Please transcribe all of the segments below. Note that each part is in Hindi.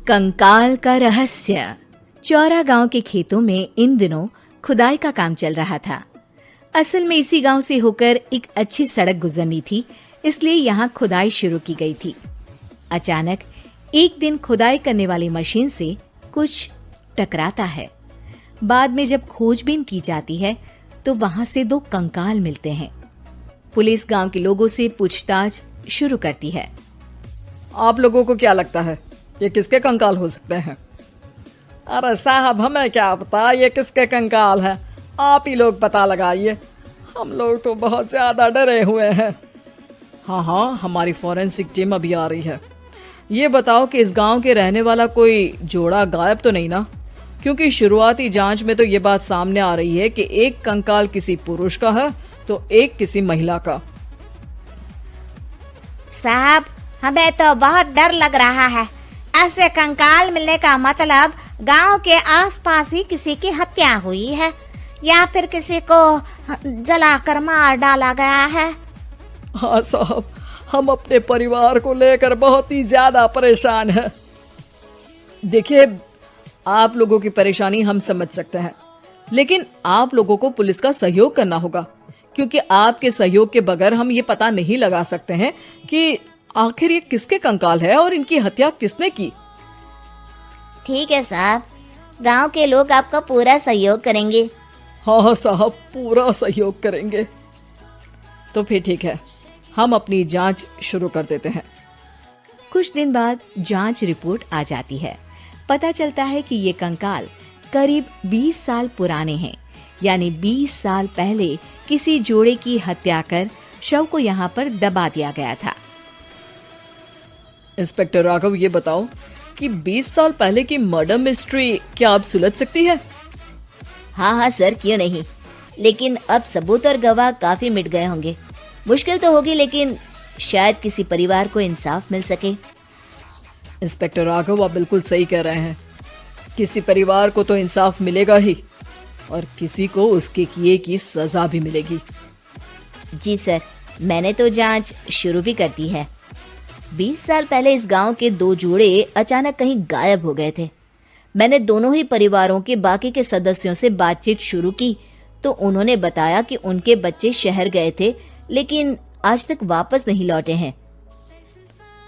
कंकाल का रहस्य। चौरा गांव के खेतों में इन दिनों खुदाई का काम चल रहा था। असल में इसी गांव से होकर एक अच्छी सड़क गुजरनी थी, इसलिए यहाँ खुदाई शुरू की गई थी। अचानक एक दिन खुदाई करने वाली मशीन से कुछ टकराता है। बाद में जब खोजबीन की जाती है तो वहां से 2 कंकाल मिलते हैं। पुलिस गांव के लोगों से पूछताछ शुरू करती है। आप लोगों को क्या लगता है ये किसके कंकाल हो सकते हैं? अरे साहब, हमें क्या पता ये किसके कंकाल है, आप ही लोग पता लगाइए। हम लोग तो बहुत ज्यादा डरे हुए हैं। हाँ, हमारी फॉरेंसिक टीम अभी आ रही है। ये बताओ कि इस गांव के रहने वाला कोई जोड़ा गायब तो नहीं ना? क्योंकि शुरुआती जांच में तो ये बात सामने आ रही है कि एक कंकाल किसी पुरुष का है तो एक किसी महिला का। साहब, हमें तो बहुत डर लग रहा है। ऐसे कंकाल मिलने का मतलब गांव के आसपास ही किसी की हत्या हुई है या फिर किसी को जलाकर मार डाला गया है। हाँ साहब, हम अपने परिवार को लेकर बहुत ही ज्यादा परेशान हैं। देखिए, आप लोगों की परेशानी हम समझ सकते हैं, लेकिन आप लोगों को पुलिस का सहयोग करना होगा, क्योंकि आपके सहयोग के बगैर हम ये पता नहीं लगा सकते हैं कि आखिर ये किसके कंकाल है और इनकी हत्या किसने की। ठीक है साहब, गांव के लोग आपका पूरा सहयोग करेंगे। हाँ साहब, पूरा सहयोग करेंगे। तो फिर ठीक है, हम अपनी जांच शुरू कर देते हैं। कुछ दिन बाद जांच रिपोर्ट आ जाती है। पता चलता है कि ये कंकाल करीब 20 साल पुराने हैं, यानी 20 साल पहले किसी जोड़े की हत्या कर शव को यहाँ पर दबा दिया गया था। इंस्पेक्टर राघव, ये बताओ कि 20 साल पहले की मर्डर मिस्ट्री क्या आप सुलझ सकती है? हाँ सर, क्यों नहीं, लेकिन अब सबूत और गवाह काफी मिट गए होंगे। मुश्किल तो होगी, लेकिन शायद किसी परिवार को इंसाफ मिल सके। इंस्पेक्टर राघव, आप बिल्कुल सही कह रहे हैं। किसी परिवार को तो इंसाफ मिलेगा ही और किसी को उसके किए की सजा भी मिलेगी। जी सर, मैंने तो जांच शुरू भी कर दी है। 20 साल पहले इस गांव के 2 जोड़े अचानक कहीं गायब हो गए थे। मैंने दोनों ही परिवारों के बाकी के सदस्यों से बातचीत शुरू की तो उन्होंने बताया कि उनके बच्चे शहर गए थे, लेकिन आज तक वापस नहीं लौटे हैं।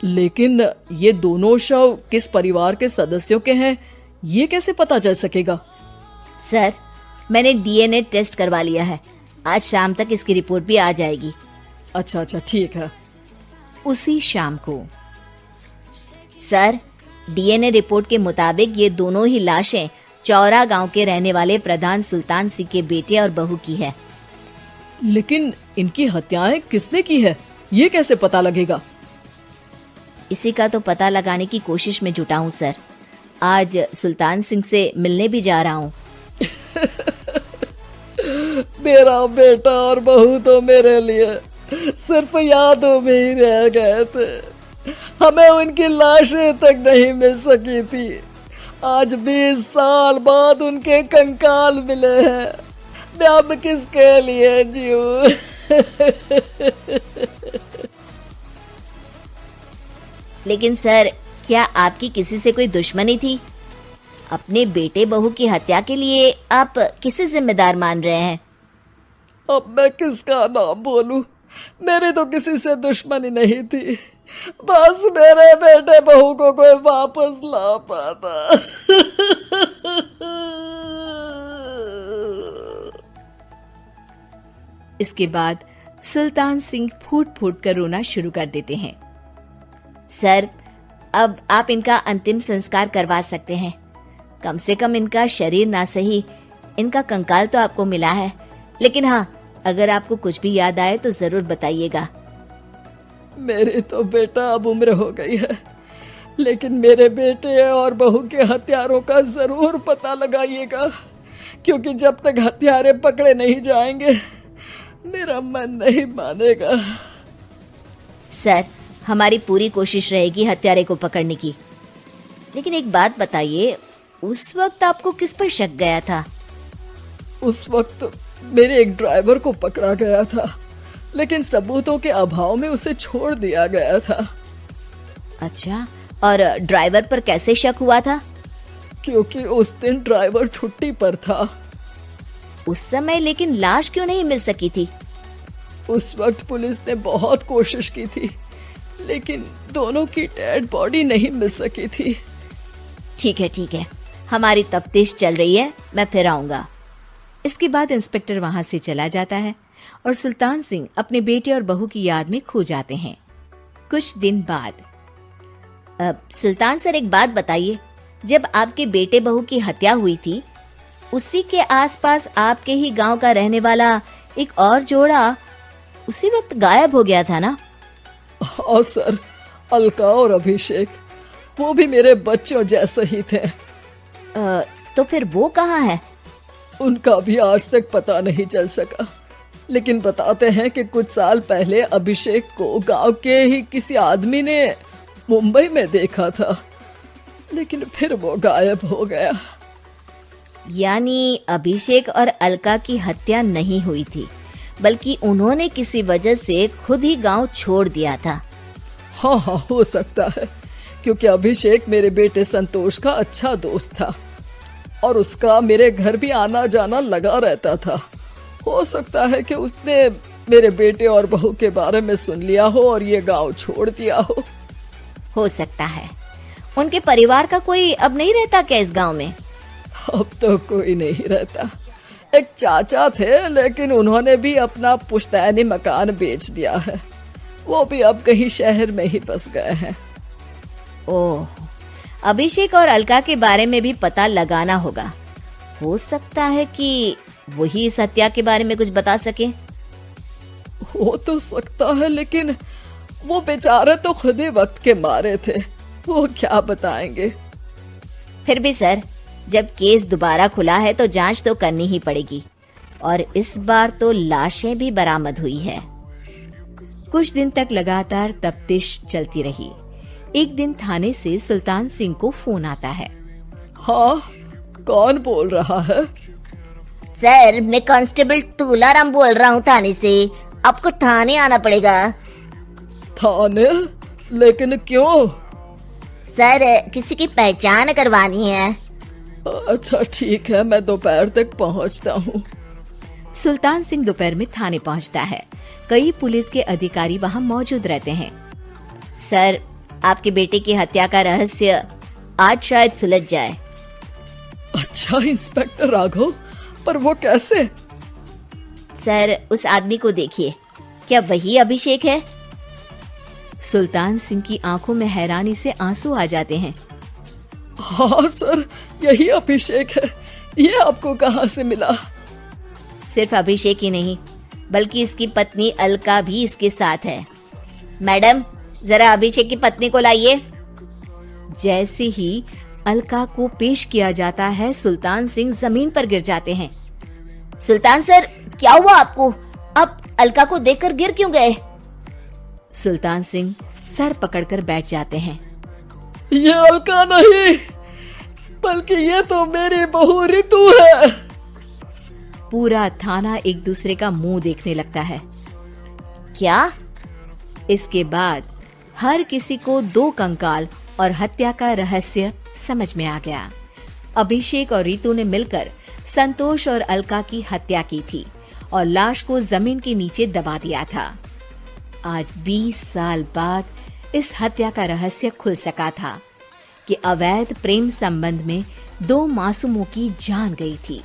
लेकिन ये दोनों शव किस परिवार के सदस्यों के हैं, ये कैसे पता चल सकेगा? सर, मैंने डीएनए टेस्ट करवा लिया है। आज शाम तक इसकी रिपोर्ट भी आ जाएगी। अच्छा, ठीक है। उसी शाम को सर, डीएनए रिपोर्ट के मुताबिक ये दोनों ही लाशें चौरा गांव के रहने वाले प्रधान सुल्तान सिंह के बेटे और बहू की है। लेकिन इनकी हत्याएं किसने की है, ये कैसे पता लगेगा? इसी का तो पता लगाने की कोशिश में जुटा हूँ सर। आज सुल्तान सिंह से मिलने भी जा रहा हूँ। मेरा बेटा और बहू तो मेरे लिए सिर्फ यादों में ही रह गए थे। हमें उनकी लाशें तक नहीं मिल सकी थी। आज 20 साल बाद उनके कंकाल मिले हैं। मैं अब किसके लिए जीऊं? लेकिन सर, क्या आपकी किसी से कोई दुश्मनी थी? अपने बेटे बहू की हत्या के लिए आप किसे जिम्मेदार मान रहे हैं? अब मैं किसका नाम बोलूं? मेरी तो किसी से दुश्मनी नहीं थी, बस मेरे बेटे बहू को कोई वापस ला पाता। इसके बाद सुल्तान सिंह फूट फूट कर रोना शुरू कर देते हैं। सर, अब आप इनका अंतिम संस्कार करवा सकते हैं। कम से कम इनका शरीर ना सही, इनका कंकाल तो आपको मिला है। लेकिन हाँ, अगर आपको कुछ भी याद आए तो जरूर बताइएगा। मेरी तो बेटा अब उम्र हो गई है, लेकिन मेरे बेटे और बहू के हत्यारों का जरूर पता लगाइएगा, क्योंकि जब तक हत्यारे पकड़े नहीं जाएंगे मेरा मन नहीं मानेगा। सर, हमारी पूरी कोशिश रहेगी हत्यारे को पकड़ने की। लेकिन एक बात बताइए, उस वक्त आपको किस पर शक गया था? उस वक्त मेरे एक ड्राइवर को पकड़ा गया था, लेकिन सबूतों के अभाव में उसे छोड़ दिया गया था। अच्छा, और ड्राइवर पर कैसे शक हुआ था? क्योंकि उस दिन ड्राइवर छुट्टी पर था। उस समय लेकिन लाश क्यों नहीं मिल सकी थी? उस वक्त पुलिस ने बहुत कोशिश की थी, लेकिन दोनों की डेड बॉडी नहीं मिल सकी थी। ठीक है, हमारी तफ्तीश चल रही है, मैं फिर आऊंगा। इसके बाद इंस्पेक्टर वहां से चला जाता है और सुल्तान सिंह अपने बेटे और बहू की याद में खो जाते हैं। कुछ दिन बाद सुल्तान सर, एक बात बताइए, जब आपके बेटे बहू की हत्या हुई थी, उसी के आसपास आपके ही गांव का रहने वाला एक और जोड़ा उसी वक्त गायब हो गया था ना? हाँ सर, अलका और अभिषेक, वो भी मेरे बच्चों जैसे ही थे। तो फिर वो कहाँ है? उनका भी आज तक पता नहीं चल सका, लेकिन बताते हैं कि कुछ साल पहले अभिषेक को गांव के ही किसी आदमी ने मुंबई में देखा था, लेकिन फिर वो गायब हो गया। यानी अभिषेक और अलका की हत्या नहीं हुई थी, बल्कि उन्होंने किसी वजह से खुद ही गांव छोड़ दिया था। हाँ, हो सकता है, क्योंकि अभिषेक मेरे बेटे संतोष का अच्छा दोस्त था और उसका मेरे घर भी आना जाना लगा रहता था। हो सकता है कि उसने मेरे बेटे और बहू के बारे में सुन लिया हो और ये गांव छोड़ दिया हो सकता है। उनके परिवार का कोई अब नहीं रहता क्या इस गांव में? अब तो कोई नहीं रहता। एक चाचा थे, लेकिन उन्होंने भी अपना पुश्तैनी मकान बेच दिया है। वो भी अब कहीं शहर में ही बस गए हैं। ओह, अभिषेक और अलका के बारे में भी पता लगाना होगा। हो सकता है कि वही इस हत्या के बारे में कुछ बता सके। हो तो सकता है, लेकिन वो बेचारे तो खुद ही वक्त के मारे थे, वो क्या बताएंगे। फिर भी सर, जब केस दोबारा खुला है तो जांच तो करनी ही पड़ेगी, और इस बार तो लाशें भी बरामद हुई है। कुछ दिन तक लगातार तफ्तीश चलती रही। एक दिन थाने से सुल्तान सिंह को फोन आता है। हाँ, कौन बोल रहा है? सर, मैं कांस्टेबल तुलाराम बोल रहा हूँ थाने से। आपको थाने आना पड़ेगा। थाने? लेकिन क्यों? सर, किसी की पहचान करवानी है। अच्छा ठीक है, मैं दोपहर तक पहुंचता हूँ। सुल्तान सिंह दोपहर में थाने पहुंचता है। कई पुलिस के अधिकारी वहां मौजूद रहते हैं। सर, आपके बेटे की हत्या का रहस्य आज शायद सुलझ जाए। अच्छा इंस्पेक्टर राघव, पर वो कैसे? सर, उस आदमी को देखिए, क्या वही अभिषेक है? सुल्तान सिंह की आंखों में हैरानी से आंसू आ जाते हैं। हाँ सर, यही अभिषेक है। ये आपको कहाँ से मिला? सिर्फ अभिषेक ही नहीं, बल्कि इसकी पत्नी अलका भी इसके साथ है। मैडम, जरा अभिषेक की पत्नी को लाइए। जैसे ही अलका को पेश किया जाता है, सुल्तान सिंह जमीन पर गिर जाते हैं। सुल्तान सर, क्या हुआ आपको? आप अलका को देखकर गिर क्यों गए? सुल्तान सिंह सर पकड़कर बैठ जाते हैं। ये अलका नहीं, बल्कि ये तो मेरी बहू रितु है। पूरा थाना एक दूसरे का मुंह देखने लगता है। क्या? इसके बाद हर किसी को दो कंकाल और हत्या का रहस्य समझ में आ गया। अभिषेक और रितु ने मिलकर संतोष और अलका की हत्या की थी और लाश को जमीन के नीचे दबा दिया था। आज 20 साल बाद इस हत्या का रहस्य खुल सका था कि अवैध प्रेम संबंध में 2 मासूमों की जान गई थी।